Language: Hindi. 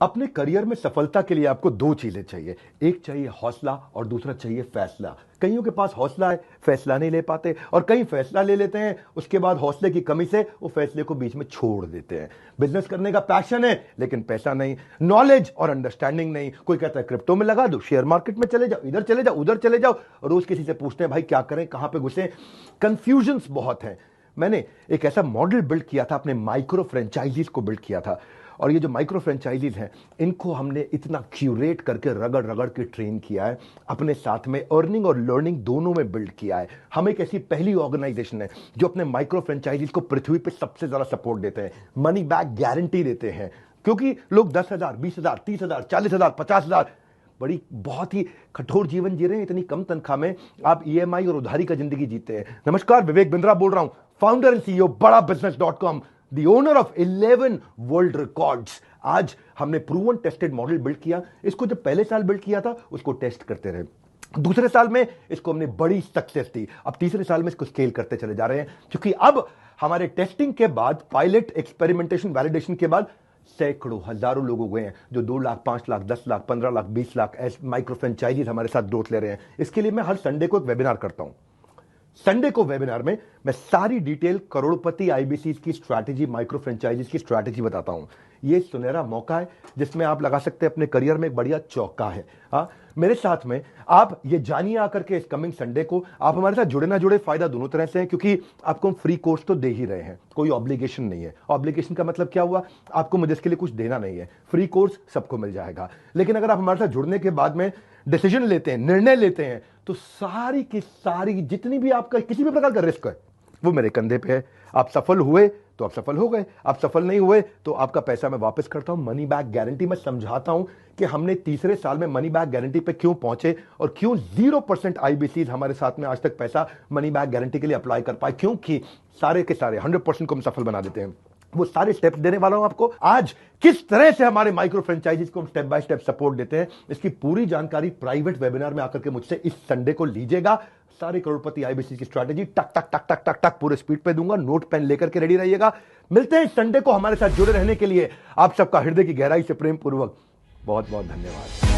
अपने करियर में सफलता के लिए आपको दो चीजें चाहिए। एक चाहिए हौसला और दूसरा चाहिए फैसला। कईयों के पास हौसला है, फैसला नहीं ले पाते, और कई फैसला ले लेते हैं, उसके बाद हौसले की कमी से वो फैसले को बीच में छोड़ देते हैं। बिजनेस करने का पैशन है लेकिन पैसा नहीं, नॉलेज और अंडरस्टैंडिंग नहीं। कोई कहता है क्रिप्टो में लगा दो, शेयर मार्केट में चले जाओ, इधर चले जाओ, उधर चले जाओ, रोज किसी से पूछते हैं भाई क्या करें, कहां पे घुसे। कंफ्यूजन बहुत है। मैंने एक ऐसा मॉडल बिल्ड किया था, अपने माइक्रो फ्रेंचाइजीज को बिल्ड किया था, और ये जो माइक्रो फ्रेंचाइजीज हैं इनको हमने इतना क्यूरेट करके रगड़ रगड़ के ट्रेन किया है, अपने साथ में अर्निंग और लर्निंग दोनों में बिल्ड किया है। हम एक ऐसी पहली ऑर्गेनाइजेशन है जो अपने माइक्रो फ्रेंचाइजीज को पृथ्वी पे सबसे ज्यादा सपोर्ट देते हैं, मनी बैक गारंटी देते हैं। क्योंकि लोग 10,000, 20,000, 30,000, 40,000, 50,000 बड़ी बहुत ही कठोर जीवन जी रहे हैं, इतनी कम तनख्वाह में आप ईएमआई और उधारी का जिंदगी जीते हैं। नमस्कार, विवेक बिंद्रा बोल रहा हूं, founder and CEO Bada Business dot com, the owner of 11 world records. आज हमने प्रूवन टेस्टेड मॉडल बिल्ड किया। इसको जब पहले साल बिल्ड किया था उसको टेस्ट करते रहे, दूसरे साल में इसको हमने बड़ी सक्सेस दी, अब तीसरे साल में इसको स्केल करते चले जा रहे हैं। क्योंकि अब हमारे टेस्टिंग के बाद, पायलट, एक्सपेरिमेंटेशन, वैलिडेशन के बाद सैकड़ों, हजारों लोग हो गए हैं जो 2 लाख, 5 लाख, 10 लाख, 15 लाख, 20 लाख ऐसे माइक्रो फ्रेंचाइजीज हमारे साथ ग्रोथ ले रहे हैं। इसके लिए मैं हर संडे को एक वेबिनार करता हूं। संडे को वेबिनार में मैं सारी डिटेल करोड़पति आईबीसी की स्ट्रैटेजी, माइक्रो फ्रेंचाइजीज की स्ट्रैटेजी बताता हूं। ये सुनहरा मौका है जिसमें आप लगा सकते हैं अपने करियर में एक बढ़िया चौका है। मेरे साथ में आप ये जानिए आकर के इस कमिंग संडे को। आप हमारे साथ जुड़े ना जुड़े, फायदा दोनों तरह से है, क्योंकि आपको हम फ्री कोर्स तो दे ही रहे हैं, कोई ऑब्लिगेशन नहीं है। ऑब्लिगेशन का मतलब क्या हुआ, आपको मुझे इसके लिए कुछ देना नहीं है, फ्री कोर्स सबको मिल जाएगा। लेकिन अगर आप हमारे साथ जुड़ने के बाद में डिसीजन लेते हैं, निर्णय लेते हैं, तो सारी की सारी जितनी भी आपका किसी भी प्रकार का रिस्क है वो मेरे कंधे पे है। आप सफल हुए तो आप सफल हो गए, आप सफल नहीं हुए तो आपका पैसा मैं वापस करता हूं। मनी बैक गारंटी मैं समझाता हूं कि हमने तीसरे साल में मनी बैक गारंटी पे क्यों पहुंचे और क्यों 0% आईबीसी हमारे साथ में आज तक पैसा मनी बैक गारंटी के लिए अप्लाई कर पाए, क्योंकि सारे के सारे 100% को हम सफल बना देते हैं। वो सारे स्टेप्स देने वाला हूं आपको आज। किस तरह से हमारे माइक्रो फ्रेंचाइजीज को हम स्टेप बाय स्टेप सपोर्ट देते हैं, इसकी पूरी जानकारी प्राइवेट वेबिनार में आकर के मुझसे इस संडे को लीजिएगा। सारे करोड़पति आईबीसी की स्ट्रैटेजी टक टक टक टक टक टक पूरे स्पीड पे दूंगा, नोट पेन लेकर के रेडी रहिएगा। मिलते हैं संडे को। हमारे साथ जुड़े रहने के लिए आप सबका हृदय की गहराई से प्रेम पूर्वक बहुत बहुत धन्यवाद।